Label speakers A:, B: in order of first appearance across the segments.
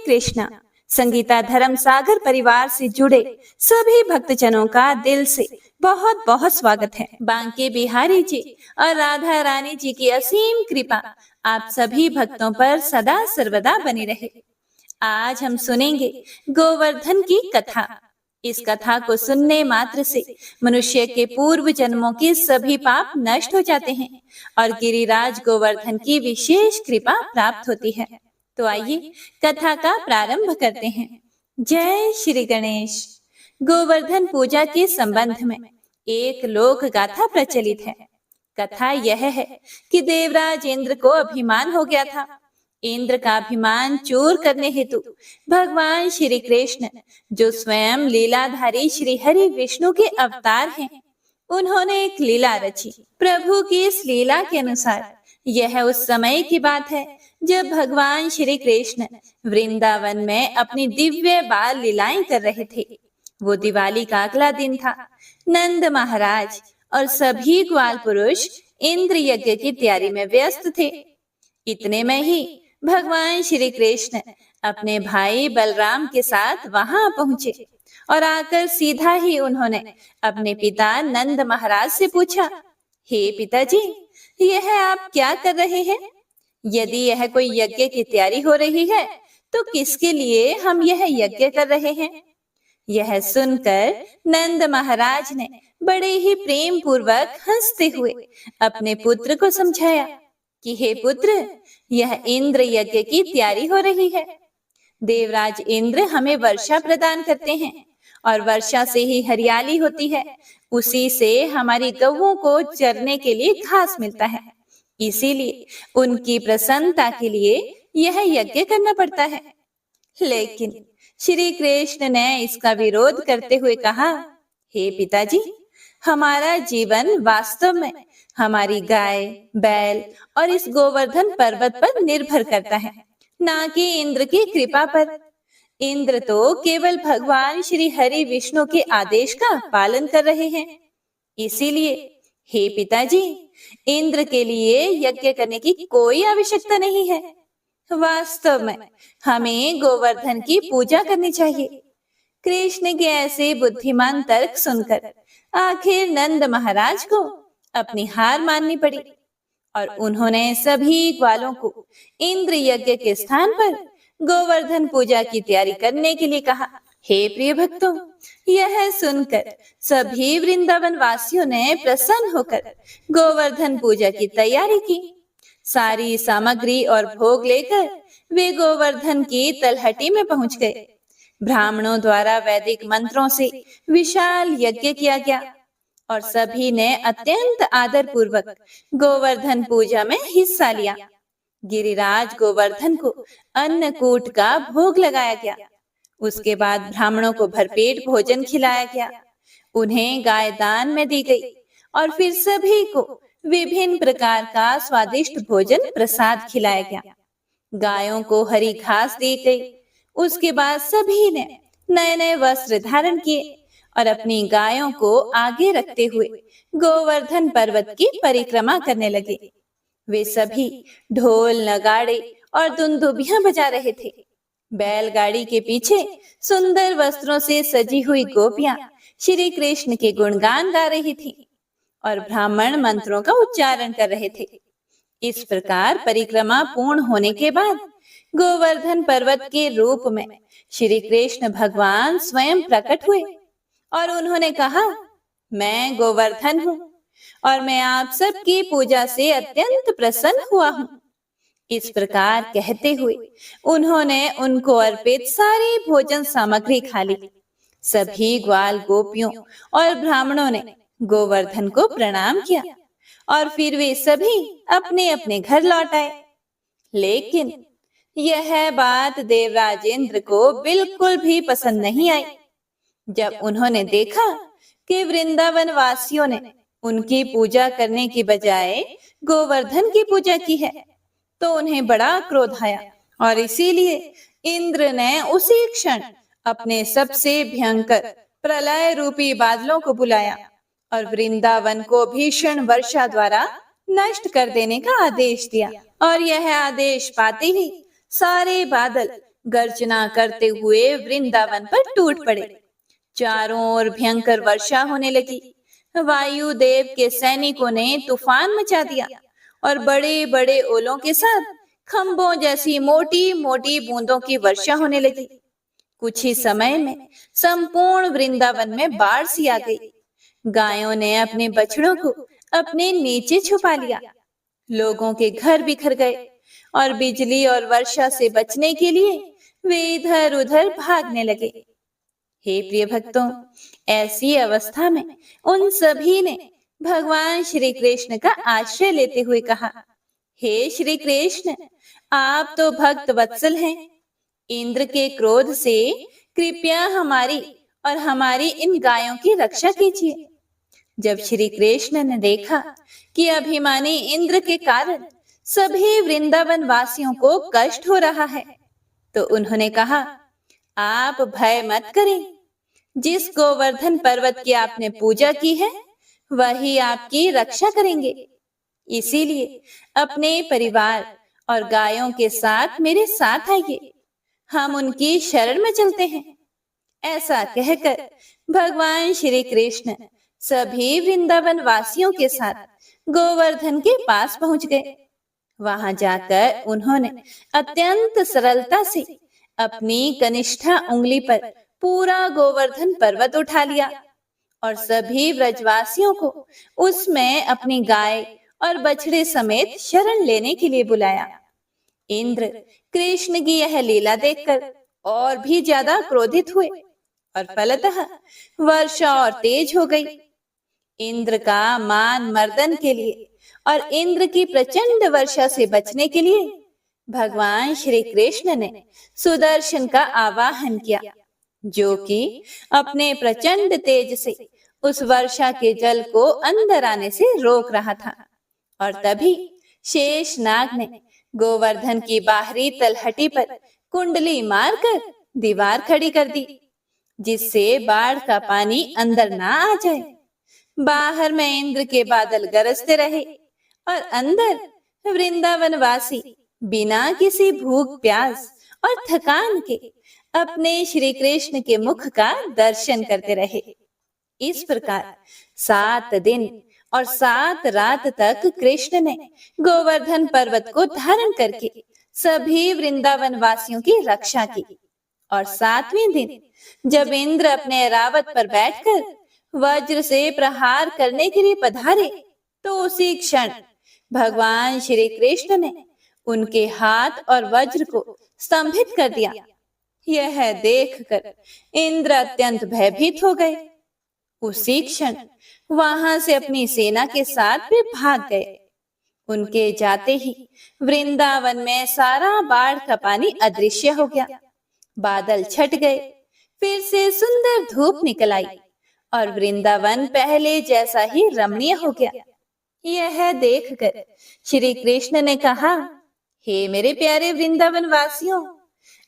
A: कृष्णा। संगीता धर्म सागर परिवार से जुड़े सभी भक्तजनों का दिल से बहुत बहुत स्वागत है। बांके बिहारी जी और राधा रानी जी की असीम कृपा आप सभी भक्तों पर सदा सर्वदा बनी रहे। आज हम सुनेंगे गोवर्धन की कथा। इस कथा को सुनने मात्र से मनुष्य के पूर्व जन्मों के सभी पाप नष्ट हो जाते हैं और गिरिराज गोवर्धन की विशेष कृपा प्राप्त होती है। तो आइए कथा का प्रारंभ करते हैं। जय श्री गणेश। गोवर्धन पूजा के संबंध में एक लोक गाथा प्रचलित है। कथा यह है कि देवराज इंद्र को अभिमान हो गया था। इंद्र का अभिमान चूर करने हेतु भगवान श्री कृष्ण, जो स्वयं लीलाधारी श्री हरि विष्णु के अवतार हैं, उन्होंने एक लीला रची। प्रभु की इस लीला के अनुसार यह उस समय की बात है जब भगवान श्री कृष्ण वृंदावन में अपनी दिव्य बाल लीलाएं कर रहे थे। वो दिवाली का अगला दिन था। नंद महाराज और सभी ग्वाल पुरुष इंद्र यज्ञ की तैयारी में व्यस्त थे। इतने में ही भगवान श्री कृष्ण अपने भाई बलराम के साथ वहां पहुंचे और आकर सीधा ही उन्होंने अपने पिता नंद महाराज से पूछा, हे पिताजी, यह आप क्या कर रहे हैं? यदि यह कोई यज्ञ की तैयारी हो रही है तो किसके लिए हम यह यज्ञ कर रहे हैं? यह सुनकर नंद महाराज ने बड़े ही प्रेम पूर्वक हंसते हुए अपने पुत्र को समझाया कि हे पुत्र, यह इंद्र यज्ञ की तैयारी हो रही है। देवराज इंद्र हमें वर्षा प्रदान करते हैं और वर्षा से ही हरियाली होती है। उसी से हमारी गौओं को चरने के लिए घास मिलता है। इसीलिए उनकी प्रसन्नता के लिए यह यज्ञ करना पड़ता है। लेकिन श्री कृष्ण ने इसका विरोध करते हुए कहा, हे पिताजी, हमारा जीवन वास्तव में हमारी गाय, बैल और इस गोवर्धन पर्वत पर निर्भर करता है, ना कि इंद्र की कृपा पर। इंद्र तो केवल भगवान श्री हरि विष्णु के आदेश का पालन कर रहे हैं। इसीलिए हे पिताजी, इंद्र के लिए यज्ञ करने की कोई आवश्यकता नहीं है। वास्तव में हमें गोवर्धन की पूजा करनी चाहिए। कृष्ण के ऐसे बुद्धिमान तर्क सुनकर आखिर नंद महाराज को अपनी हार माननी पड़ी और उन्होंने सभी ग्वालों को इंद्र यज्ञ के स्थान पर गोवर्धन पूजा की तैयारी करने के लिए कहा। हे प्रिय भक्तों, यह सुनकर सभी वृंदावन वासियों ने प्रसन्न होकर गोवर्धन पूजा की तैयारी की। सारी सामग्री और भोग लेकर वे गोवर्धन की तलहटी में पहुंच गए। ब्राह्मणों द्वारा वैदिक मंत्रों से विशाल यज्ञ किया गया और सभी ने अत्यंत आदर पूर्वक गोवर्धन पूजा में हिस्सा लिया। गिरिराज गोवर्धन को अन्नकूट का भोग लगाया गया। उसके बाद ब्राह्मणों को भरपेट भोजन खिलाया गया। उन्हें गाय दान में दी गई और फिर सभी को विभिन्न प्रकार का स्वादिष्ट भोजन प्रसाद खिलाया गया। गायों को हरी घास दी गई। उसके बाद सभी ने नए नए वस्त्र धारण किए और अपनी गायों को आगे रखते हुए गोवर्धन पर्वत की परिक्रमा करने लगे। वे सभी ढोल, नगाड़े और दुंदुभियां बजा रहे थे। बैलगाड़ी के पीछे सुंदर वस्त्रों से सजी हुई गोपियां श्री कृष्ण के गुणगान गा रही थी और ब्राह्मण मंत्रों का उच्चारण कर रहे थे। इस प्रकार परिक्रमा पूर्ण होने के बाद गोवर्धन पर्वत के रूप में श्री कृष्ण भगवान स्वयं प्रकट हुए और उन्होंने कहा, मैं गोवर्धन हूँ और मैं आप सबकी पूजा से अत्यंत प्रसन्न हुआ हूँ। इस प्रकार कहते हुए उन्होंने उनको अर्पित सारी भोजन सामग्री खा ली। सभी ग्वाल, गोपियों और ब्राह्मणों ने गोवर्धन को प्रणाम किया और फिर वे सभी अपने अपने घर लौट आए। लेकिन यह बात देवराज इंद्र को बिल्कुल भी पसंद नहीं आई। जब उन्होंने देखा कि वृंदावन वासियों ने उनकी पूजा करने की बजाय गोवर्धन की पूजा की है, तो उन्हें बड़ा क्रोध आया और इसीलिए इंद्र ने उसी क्षण अपने सबसे भयंकर प्रलय रूपी बादलों को बुलाया और वृंदावन को भीषण वर्षा द्वारा नष्ट कर देने का आदेश दिया। और यह आदेश पाते ही सारे बादल गर्जना करते हुए वृंदावन पर टूट पड़े। चारों ओर भयंकर वर्षा होने लगी। वायुदेव के सैनिकों ने तूफान मचा दिया और बड़े बड़े ओलों के साथ खंभों जैसी मोटी मोटी बूंदों की वर्षा होने लगी। कुछ ही समय में संपूर्ण वृंदावन में बाढ़ सी आ गई। गायों ने अपने बछड़ों को अपने नीचे छुपा लिया। लोगों के घर बिखर गए और बिजली और वर्षा से बचने के लिए वे इधर उधर भागने लगे। हे प्रिय भक्तों, ऐसी अवस्था में उन सभी ने भगवान श्री कृष्ण का आश्रय लेते हुए कहा, हे श्री कृष्ण, आप तो भक्त वत्सल हैं। इंद्र के क्रोध से कृपया हमारी और हमारी इन गायों की रक्षा कीजिए। जब श्री कृष्ण ने देखा कि अभिमानी इंद्र के कारण सभी वृंदावन वासियों को कष्ट हो रहा है, तो उन्होंने कहा, आप भय मत करें। जिस गोवर्धन पर्वत की आपने पूजा की है, वही आपकी रक्षा करेंगे। इसीलिए अपने परिवार और गायों के साथ मेरे साथ आइए, हम उनकी शरण में चलते हैं। ऐसा कहकर भगवान श्री कृष्ण सभी वृंदावन वासियों के साथ गोवर्धन के पास पहुंच गए। वहां जाकर उन्होंने अत्यंत सरलता से अपनी कनिष्ठा उंगली पर पूरा गोवर्धन पर्वत उठा लिया और सभी व्रजवासियों को उसमें अपनी गाय और बछड़े समेत शरण लेने के लिए बुलाया। इंद्र कृष्ण की यह लीला देखकर और भी ज्यादा क्रोधित हुए और फलतः वर्षा और तेज हो गई। इंद्र का मान मर्दन के लिए और इंद्र की प्रचंड वर्षा से बचने के लिए भगवान श्री कृष्ण ने सुदर्शन का आवाहन किया, जो कि अपने प्रचंड तेज से उस वर्षा के जल को अंदर आने से रोक रहा था। और तभी शेषनाग ने गोवर्धन की बाहरी तलहटी पर कुंडली मारकर दीवार खड़ी कर दी, जिससे बाढ़ का पानी अंदर ना आ जाए। बाहर में इंद्र के बादल गरजते रहे और अंदर वृंदावन वासी बिना किसी भूख प्यास और थकान के अपने श्री कृष्ण के मुख का दर्शन करते रहे। इस प्रकार 7 दिन और 7 रात तक कृष्ण ने गोवर्धन पर्वत को धारण करके सभी वृंदावन वासियों की रक्षा की। और 7वें दिन जब इंद्र अपने ऐरावत पर बैठकर वज्र से प्रहार करने के लिए पधारे, तो उसी क्षण भगवान श्री कृष्ण ने उनके हाथ और वज्र को स्तंभित कर दिया। यह देखकर इंद्र अत्यंत भयभीत हो गए। उसी क्षण वहां से अपनी सेना के साथ वे भाग गए। उनके जाते ही वृंदावन में सारा बाढ़ का पानी अदृश्य हो गया। बादल छट गए, फिर से सुंदर धूप निकल आई और वृंदावन पहले जैसा ही रमणीय हो गया। यह देखकर श्री कृष्ण ने कहा, हे मेरे प्यारे वृंदावन वासियों,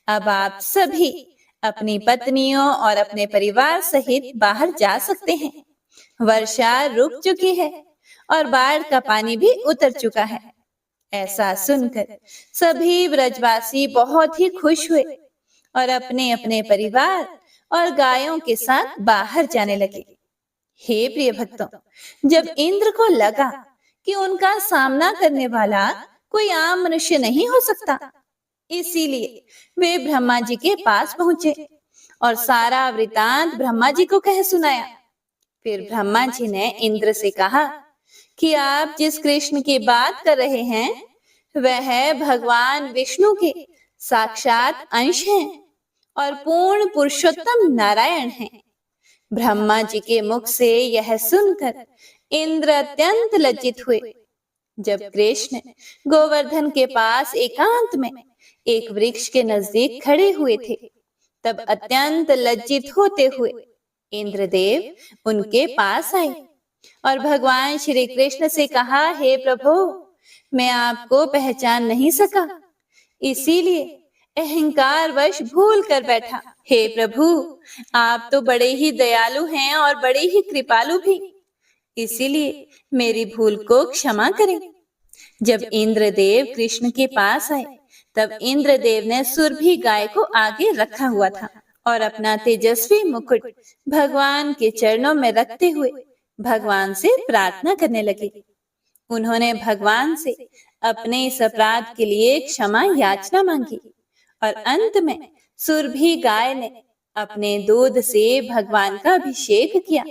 A: अब आप सभी अपनी पत्नियों और अपने परिवार सहित बाहर जा सकते हैं। वर्षा रुक चुकी है और बाढ़ का पानी भी उतर चुका है। ऐसा सुनकर सभी ब्रजवासी बहुत ही खुश हुए और अपने अपने परिवार और गायों के साथ बाहर जाने लगे। हे प्रिय भक्तों, जब इंद्र को लगा कि उनका सामना करने वाला कोई आम मनुष्य नहीं हो सकता, इसीलिए वे ब्रह्मा जी के पास पहुंचे और सारा वृतांत ब्रह्मा जी को कह सुनाया। फिर ब्रह्मा जी ने इंद्र से कहा कि आप जिस कृष्ण की बात कर रहे हैं, वह भगवान विष्णु के साक्षात अंश हैं और पूर्ण पुरुषोत्तम नारायण हैं। ब्रह्मा जी के मुख से यह सुनकर इंद्र अत्यंत लज्जित हुए। जब कृष्ण गोवर्धन के पास एकांत में एक वृक्ष के नजदीक खड़े हुए थे, तब अत्यंत लज्जित होते हुए इंद्रदेव उनके पास आए और भगवान श्री कृष्ण से कहा, हे प्रभु, मैं आपको पहचान नहीं सका, इसीलिए अहंकार वश भूल कर बैठा। हे प्रभु, आप तो बड़े ही दयालु हैं और बड़े ही कृपालु भी, इसीलिए मेरी भूल को क्षमा करें। जब इंद्रदेव कृष्ण के पास आए, तब इंद्रदेव ने सुरभि गाय को आगे रखा हुआ था और अपना तेजस्वी मुकुट भगवान के चरणों में रखते हुए भगवान से प्रार्थना करने लगे। उन्होंने भगवान से अपने इस अपराध के लिए क्षमा याचना मांगी और अंत में सुरभि गाय ने अपने दूध से भगवान का अभिषेक किया।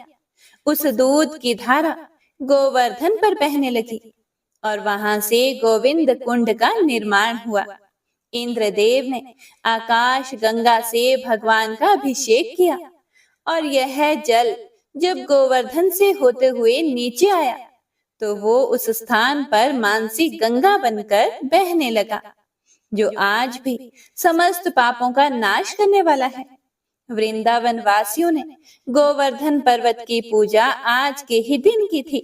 A: उस दूध की धारा गोवर्धन पर बहने लगी और वहां से गोविंद कुंड का निर्माण हुआ। इंद्रदेव ने आकाश गंगा से भगवान का अभिषेक किया और यह जल जब गोवर्धन से होते हुए नीचे आया तो वो उस स्थान पर मानसी गंगा बनकर बहने लगा, जो आज भी समस्त पापों का नाश करने वाला है। वृंदावन वासियों ने गोवर्धन पर्वत की पूजा आज के ही दिन की थी।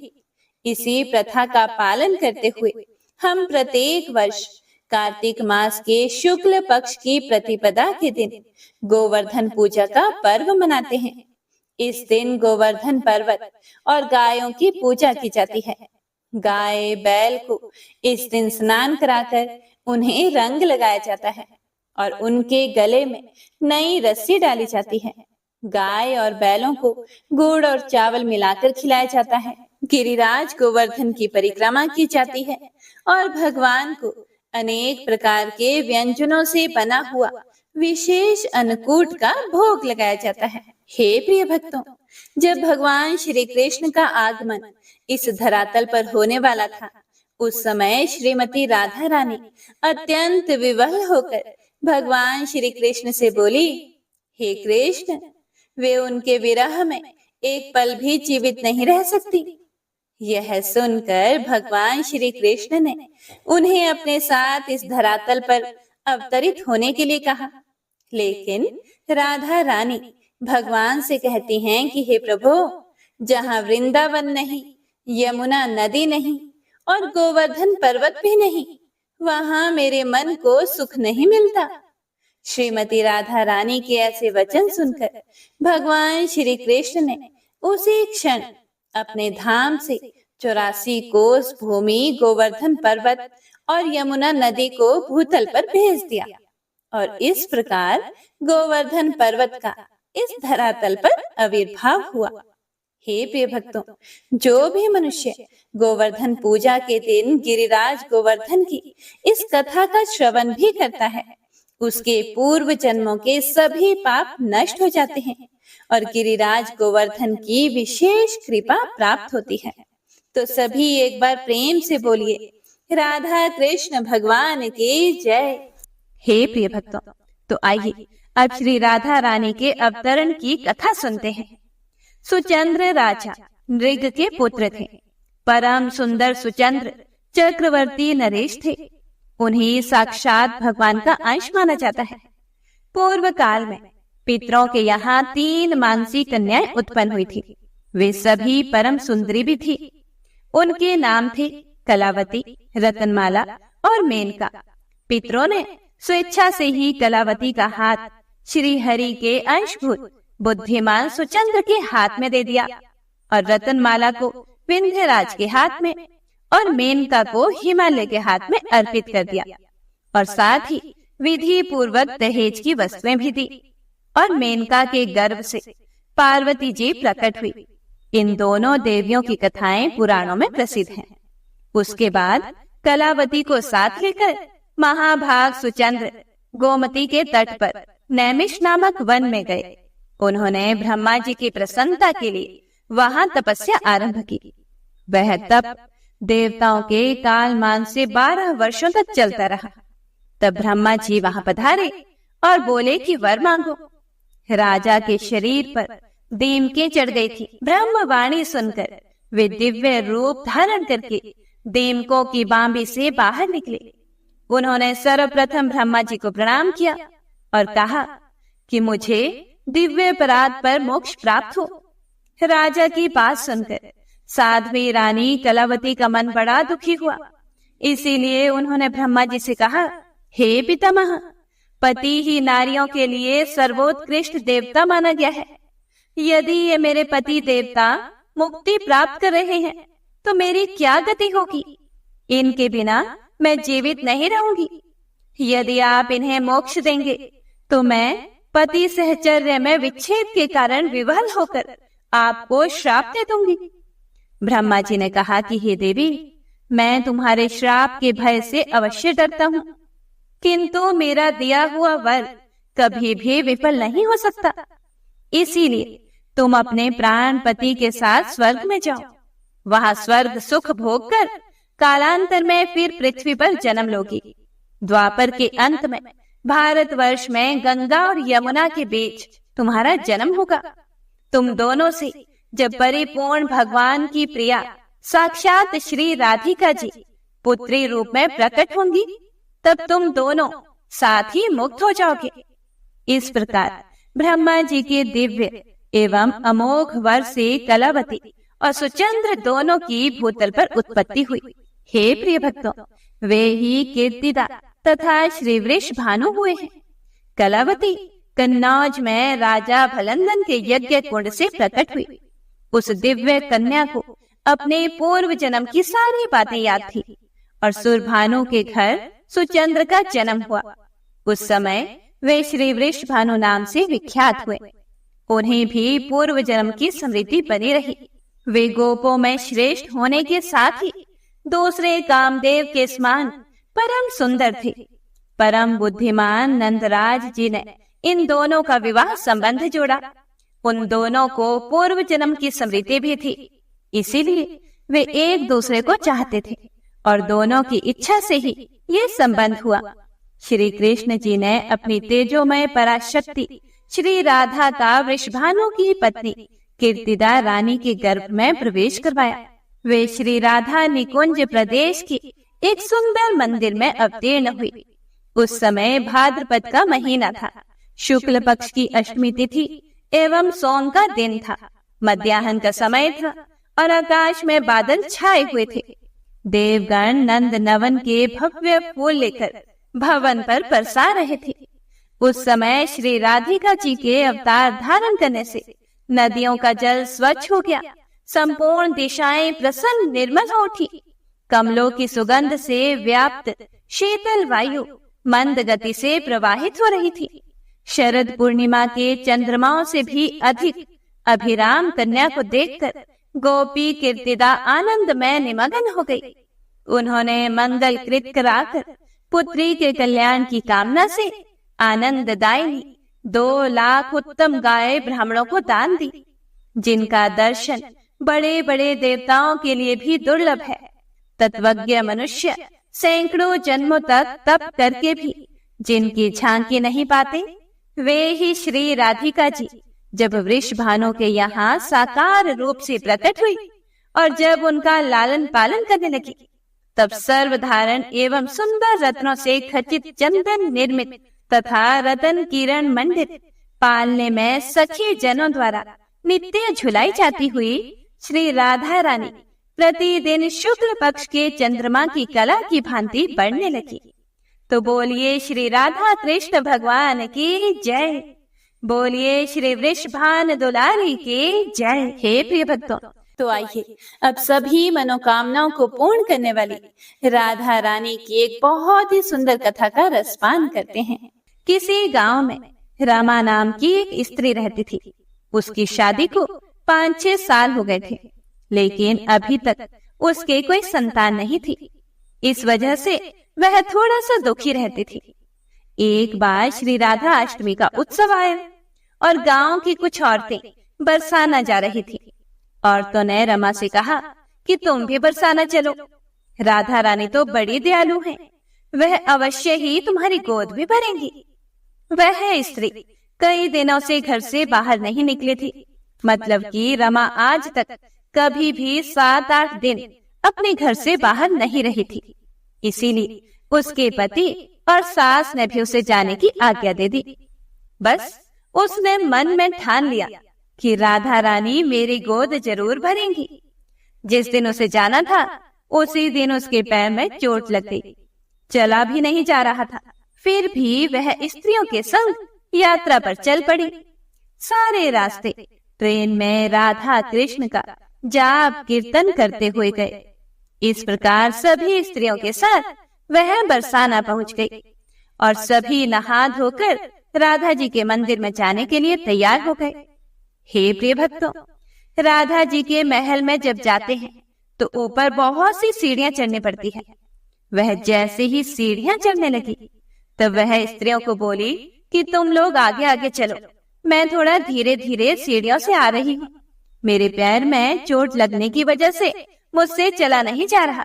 A: इसी प्रथा का पालन करते हुए हम प्रत्येक वर्ष कार्तिक मास के शुक्ल पक्ष की प्रतिपदा के दिन गोवर्धन पूजा का पर्व मनाते हैं। इस दिन गोवर्धन पर्वत और गायों की पूजा की जाती है। गाय बैल को इस दिन स्नान कराकर उन्हें रंग लगाया जाता है और उनके गले में नई रस्सी डाली जाती है। गाय और बैलों को गुड़ और चावल मिलाकर खिलाया जाता है। गिरिराज गोवर्धन की परिक्रमा की जाती है और भगवान को अनेक प्रकार के व्यंजनों से बना हुआ विशेष अन्नकूट का भोग लगाया जाता है। हे प्रिय भक्तों, जब भगवान श्री कृष्ण का आगमन इस धरातल पर होने वाला था, उस समय श्रीमती राधा रानी अत्यंत विवल होकर भगवान श्री कृष्ण से बोली, हे कृष्ण, वे उनके विरह में एक पल भी जीवित नहीं रह सकती। यह सुनकर भगवान श्री कृष्ण ने उन्हें अपने साथ इस धरातल पर अवतरित होने के लिए कहा। लेकिन राधा रानी भगवान से कहती हैं कि हे प्रभु, जहाँ वृंदावन नहीं, यमुना नदी नहीं और गोवर्धन पर्वत भी नहीं, वहां मेरे मन को सुख नहीं मिलता। श्रीमती राधा रानी के ऐसे वचन सुनकर भगवान श्री कृष्ण ने उसी क्षण अपने धाम से 84 कोस भूमि, गोवर्धन पर्वत और यमुना नदी को भूतल पर भेज दिया और इस प्रकार गोवर्धन पर्वत का इस धरातल पर आविर्भाव हुआ। हे प्रिय भक्तों, जो भी मनुष्य गोवर्धन पूजा के दिन गिरिराज गोवर्धन की इस कथा का श्रवण भी करता है, उसके पूर्व जन्मों के सभी पाप नष्ट हो जाते हैं और गिरिराज गोवर्धन की विशेष कृपा प्राप्त होती है। तो सभी एक बार प्रेम से बोलिए, राधा कृष्ण भगवान की जय।
B: हे प्रिय भक्तों, तो आइए अब श्री राधा रानी के अवतरण की कथा सुनते हैं। सुचंद्र राजा नृग के पुत्र थे। परम सुंदर सुचंद्र चक्रवर्ती नरेश थे। उन्हें साक्षात भगवान का अंश माना जाता है। पूर्व काल में पितरों के यहाँ 3 मानसी कन्याएं उत्पन्न हुई थी। वे सभी परम सुंदरी भी थी। उनके नाम थे कलावती, रतनमाला और मेनका। पितरों ने स्वेच्छा से ही कलावती का हाथ श्री हरि के अंशभूत बुद्धिमान सुचंद्र के हाथ में दे दिया और रतनमाला को विंध्यराज के हाथ में और मेनका को हिमालय के हाथ में अर्पित कर दिया और साथ ही विधि पूर्वक दहेज की वस्तुएं भी दी। और मेनका के गर्भ से पार्वती जी प्रकट हुई। इन दोनों देवियों की कथाएं पुराणों में प्रसिद्ध हैं। उसके बाद कलावती को साथ लेकर महाभाग सुचंद्र गोमती के तट पर नैमिष नामक वन में गए। उन्होंने ब्रह्मा जी की प्रसन्नता के लिए वहां तपस्या आरंभ की। वह तप देवताओं के कालमान से 12 वर्षों तक चलता रहा। तब ब्रह्मा जी वहां पधारे और बोले कि वर मांगो। राजा के शरीर पर दीमकें चढ़ गई थी। ब्रह्मवाणी सुनकर वे दिव्य रूप धारण करके दीमकों की बांबी से बाहर निकले। उन्होंने सर्वप्रथम ब्रह्मा जी को प्रणाम किया और कहा कि मुझे दिव्य परात पर मोक्ष प्राप्त हो। राजा की बात सुनकर साध्वी रानी कलावती का मन बड़ा दुखी हुआ। इसीलिए उन्होंने ब्रह्मा जी से कहा, हे पितामह, पति ही नारियों के लिए सर्वोत्कृष्ट देवता माना गया है। यदि ये मेरे पति देवता मुक्ति प्राप्त कर रहे हैं तो मेरी क्या गति होगी? इनके बिना मैं जीवित नहीं रहूंगी। यदि आप इन्हें मोक्ष देंगे तो मैं पति सहचर्य में विच्छेद के कारण विवल होकर आपको श्राप दे दूंगी। ब्रह्मा जी ने कहा कि हे देवी, मैं तुम्हारे श्राप के भय से अवश्य डरता हूँ, किंतु मेरा दिया हुआ वर कभी भी विफल नहीं हो सकता। इसीलिए तुम अपने प्राण पति के साथ स्वर्ग में जाओ। वहां स्वर्ग सुख भोग कर कालांतर में फिर पृथ्वी पर जन्म लोगी। द्वापर के अंत में भारतवर्ष में गंगा और यमुना के बीच तुम्हारा जन्म होगा। तुम दोनों से जब परिपूर्ण भगवान की प्रिया साक्षात श्री राधिका जी पुत्री रूप में प्रकट होंगी, तब तुम दोनों साथ ही मुक्त हो जाओगे। इस प्रकार ब्रह्मा जी के दिव्य एवं अमोघ वर से कलावती और सुचंद्र दोनों की भूतल पर उत्पत्ति हुई। हे प्रिय भक्तों, वे ही कीर्तिदा तथा श्री वृष भानु हुए हैं। कलावती कन्नौज में राजा भलंदन के यज्ञ कुंड से प्रकट हुई। उस दिव्य कन्या को अपने पूर्व जन्म की सारी बातें याद थी और सुरभानु के घर सुचंद्र का जन्म हुआ। उस समय वे श्री वृष भानु नाम से विख्यात हुए। उन्हें भी पूर्व जन्म की स्मृति बनी रही। वे गोपों में श्रेष्ठ होने के साथ ही दूसरे कामदेव के समान परम सुंदर थे। परम बुद्धिमान नंदराज जी ने इन दोनों का विवाह संबंध जोड़ा। उन दोनों को पूर्व जन्म की स्मृति भी थी, इसीलिए वे एक दूसरे को चाहते थे और दोनों की इच्छा से ही ये संबंध हुआ। श्री कृष्ण जी ने अपनी तेजोमय पराशक्ति श्री राधा का वृषभानु की पत्नी कीर्तिदा रानी के गर्भ में प्रवेश करवाया। वे श्री राधा निकुंज प्रदेश की एक सुंदर मंदिर में अवतीर्ण हुई। उस समय भाद्रपद का महीना था। शुक्ल पक्ष की अष्टमी तिथि एवं सोम का दिन था। मध्याह्न का समय था और आकाश में बादल छाए हुए थे। देवगण नंद नवन के भव्य फूल लेकर भवन पर बरसा रहे थे। उस समय श्री राधिका जी के अवतार धारण करने से नदियों का जल स्वच्छ हो गया। संपूर्ण दिशाएं प्रसन्न निर्मल हो उठी। कमलों की सुगंध से व्याप्त शीतल वायु मंद गति से प्रवाहित हो रही थी। शरद पूर्णिमा के चंद्रमाओं से भी अधिक अभिराम कन्या को देखकर गोपी कीर्तिदा आनंद में निमग्न हो गई। उन्होंने मंगल कृत कराकर पुत्री के कल्याण की कामना से आनंददायिनी 2 लाख उत्तम गाय ब्राह्मणों को दान दी, जिनका दर्शन बड़े बड़े देवताओं के लिए भी दुर्लभ है। तत्वज्ञ मनुष्य सैकड़ों जन्मों तक तप करके भी जिनकी झांकी नहीं पाते, वे ही श्री राधिका जी जब वृषभानु के यहाँ साकार रूप से प्रकट हुई और जब उनका लालन पालन करने लगी, तब सर्वधारण एवं सुंदर रत्नों से खचित चंदन निर्मित तथा रतन किरण मंडित पालने में सखी जनों द्वारा नित्य झुलाई जाती हुई श्री राधा रानी प्रतिदिन शुक्ल पक्ष के चंद्रमा की कला की भांति बढ़ने लगी। तो बोलिए श्री राधा कृष्ण भगवान की जय। बोलिए श्री वृषभान दुलारी की जय। हे प्रिय भक्तों,
A: तो आइए अब सभी मनोकामनाओं को पूर्ण करने वाली राधा रानी की एक बहुत ही सुंदर कथा का रसपान करते हैं।
B: किसी गांव में रमा नाम की एक स्त्री रहती थी। उसकी शादी को 5-6 साल हो गए थे, लेकिन अभी तक उसके कोई संतान नहीं थी। इस वजह से वह थोड़ा सा दुखी रहती थी। एक बार श्री राधा अष्टमी का उत्सव आया और गांव की कुछ औरतें बरसाना जा रही थी। औरतों ने रमा से कहा कि तुम भी बरसाना चलो। राधा रानी तो बड़ी दयालु हैं, वह अवश्य ही तुम्हारी गोद भी भरेंगी। वह स्त्री कई दिनों से घर से बाहर नहीं निकली थी, मतलब कि रमा आज तक कभी भी 7-8 दिन अपने घर से बाहर नहीं रही थी। इसीलिए उसके पति और सास ने भी उसे जाने की आज्ञा दे दी। बस उसने मन में ठान लिया कि राधा रानी मेरी गोद जरूर भरेंगी। जिस दिन उसे जाना था उसी दिन उसके पैर में चोट लग गई, चला भी नहीं जा रहा था। फिर भी वह स्त्रियों के संग यात्रा पर चल पड़ी। सारे रास्ते ट्रेन में राधा कृष्ण का जाप कीर्तन करते हुए गए। इस प्रकार सभी स्त्रियों के साथ वह बरसाना पहुंच गई और सभी नहा धोकर राधा जी के मंदिर में जाने के लिए तैयार हो गए। हे प्रिय भक्तों, राधा जी के महल में जब जाते हैं तो ऊपर बहुत सी सीढ़ियां चढ़नी पड़ती है। वह जैसे ही सीढ़ियां चढ़ने लगी तब वह स्त्रियों को बोली कि तुम लोग आगे आगे चलो, मैं थोड़ा धीरे धीरे सीढ़ियों से आ रही हूँ। मेरे पैर में चोट लगने की वजह से मुझसे चला नहीं जा रहा।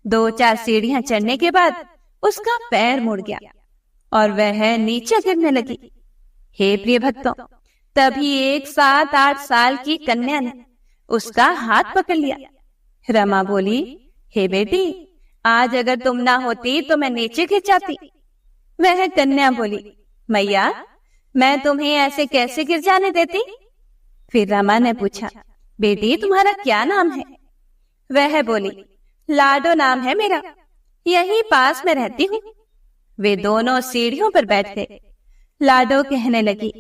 B: 2-4 सीढ़ियां चढ़ने के बाद उसका पैर मुड़ गया और वह नीचे गिरने लगी। हे प्रिय भक्तों, तभी एक 7-8 साल की कन्या ने उसका हाथ पकड़ लिया। रमा बोली, हे बेटी, आज अगर तुम ना होती तो मैं नीचे गिर जाती। वह कन्या बोली, मैया, मैं तुम्हें ऐसे कैसे गिर जाने देती? फिर रमा ने पूछा, बेटी तुम्हारा क्या नाम है? वह बोली, लाडो नाम है मेरा, यहीं पास में रहती हूँ। वे दोनों सीढ़ियों पर बैठ गए। लाडो कहने लगी,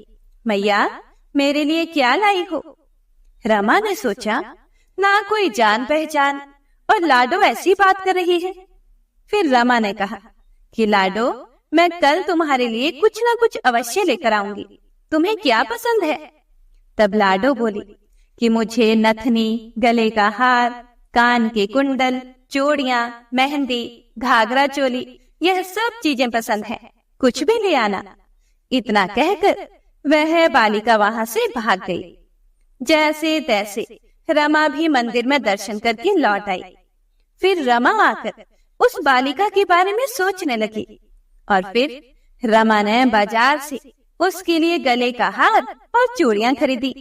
B: मैया, मेरे लिए क्या लाई हो? रमा ने सोचा, ना कोई जान पहचान और लाडो ऐसी बात कर रही है। फिर रमा ने कहा कि लाडो, मैं कल तुम्हारे लिए कुछ ना कुछ अवश्य लेकर आऊंगी, तुम्हें क्या पसंद है? तब लाडो बोली कि मुझे नथनी, गले का हार, कान के कुंडल, चूड़ियां, मेहंदी, घाघरा चोली, यह सब चीजें पसंद है, कुछ भी ले आना। इतना कहकर वह बालिका वहां से भाग गई। जैसे तैसे रमा भी मंदिर में दर्शन करके लौट आई। फिर रमा आकर उस बालिका के बारे में सोचने लगी और फिर रमा ने बाजार से उसके लिए गले का हार और चूड़ियां खरीदी।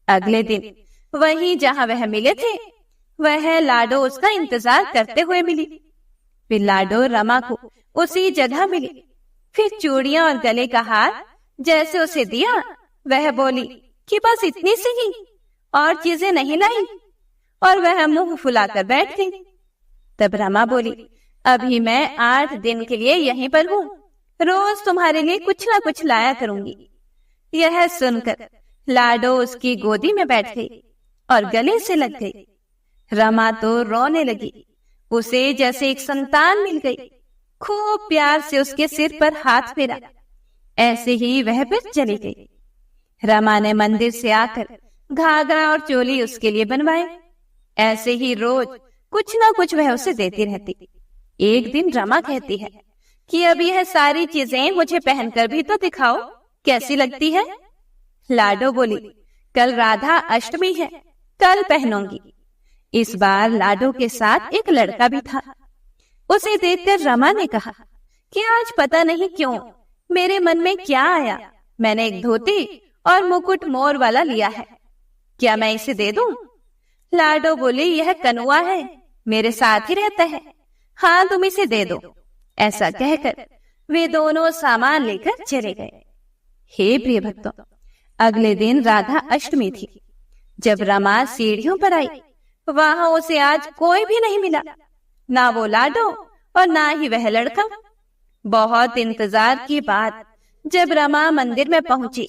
B: अगले दिन वहीं जहां वह मिले थे, वह लाडो उसका इंतजार करते हुए मिली। फिर लाडो रमा को उसी जगह मिली। फिर चूड़ियां और गले का हार जैसे उसे दिया, वह बोली कि बस इतनी सी ही, और चीजें नहीं लाई, और वह मुंह फुलाकर बैठ गई। तब रमा बोली, अभी मैं 8 दिन के लिए यहीं पर हूँ, रोज तुम्हारे लिए कुछ ना कुछ लाया करूंगी। यह सुनकर लाडो उसकी गोदी में बैठ गई और गले से लग गई। रमा तो रोने लगी, उसे जैसे एक संतान मिल गई। खूब प्यार से उसके सिर पर हाथ फेरा। ऐसे ही वह फिर चली गई। रमा ने मंदिर से आकर घाघरा और चोली उसके लिए बनवाए। ऐसे ही रोज कुछ ना कुछ वह उसे देती रहती। एक दिन रमा कहती है कि अब यह सारी चीजें मुझे पहनकर भी तो दिखाओ, कैसी लगती है? लाडो बोली, कल राधा अष्टमी है, कल पहनूंगी। इस बार लाडो के साथ एक लड़का भी था। उसे देखकर रमा ने कहा कि आज पता नहीं क्यों मेरे मन में क्या आया, मैंने एक धोती और मुकुट मोर वाला लिया है, क्या मैं इसे दे दूं? लाडो बोली, यह कनुआ है, मेरे साथ ही रहता है, हाँ तुम इसे दे दो। ऐसा कहकर वे दोनों सामान लेकर चले गए। हे प्रिय भक्तों, अगले दिन राधा अष्टमी थी। जब रमा सीढ़ियों पर आई, वहां उसे आज कोई भी नहीं मिला, ना वो लाडो और ना ही वह लड़का। बहुत इंतजार के बाद जब रमा मंदिर में पहुंची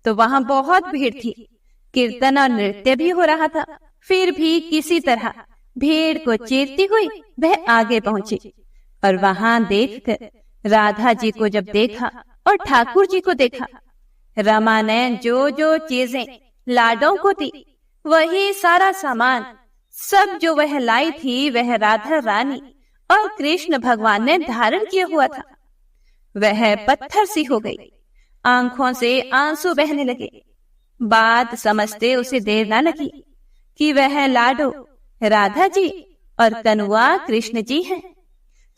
B: तो वहां बहुत भीड़ थी। कीर्तन और नृत्य भी हो रहा था। फिर भी किसी तरह भीड़ को चीरती हुई वह आगे पहुंची और वहां देखकर राधा जी को जब देखा और ठाकुर जी को देखा, रमा ने जो जो चीजें लाडो को दी, वही सारा सामान सब जो वह लाई थी, वह राधा रानी और कृष्ण भगवान ने धारण किया हुआ था। वह पत्थर सी हो गई, आंखों से आंसू बहने लगे। बात समझते उसे देर न लगी कि वह लाडो राधा जी और कनुआ कृष्ण जी हैं।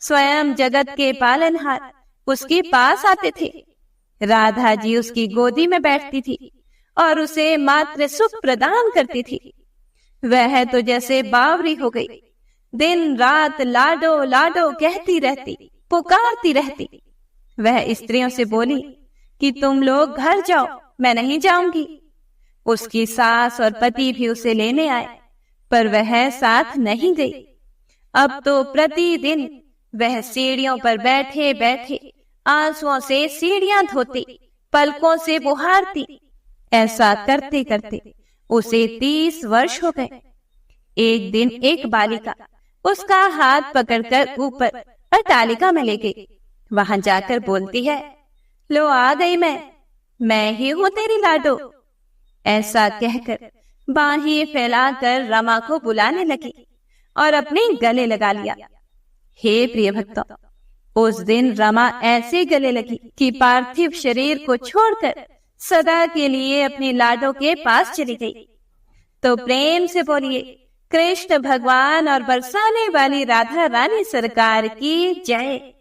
B: स्वयं जगत के पालनहार उसके पास आते थे। राधा जी उसकी गोदी में बैठती थी और उसे मात्र सुख प्रदान करती थी। वह तो जैसे बावरी हो गई, दिन रात लाडो लाडो कहती रहती, पुकारती रहती। वह स्त्रियों से बोली कि तुम लोग घर जाओ, मैं नहीं जाऊंगी। उसकी सास और पति भी उसे लेने आए, पर वह साथ नहीं गई। अब तो प्रतिदिन वह सीढ़ियों पर बैठे बैठे आंसुओं से सीढ़ियां धोती, पलकों से बुहारती। ऐसा करते करते उसे 30 वर्ष हो गए। एक दिन एक बालिका उसका हाथ पकड़कर ऊपर अट्टालिका में ले गई। वहां जाकर बोलती है, लो आ गई मैं ही हूं तेरी लाडो। ऐसा कहकर बाहें फैलाकर रमा को बुलाने लगी और अपने गले लगा लिया। हे प्रिय भक्तों, उस दिन रमा ऐसे गले लगी कि पार्थिव शरीर को छोड़कर सदा के लिए अपने लाडो के पास चली गई। तो प्रेम से बोलिए, कृष्ण भगवान और बरसाने वाली राधा रानी सरकार की जय।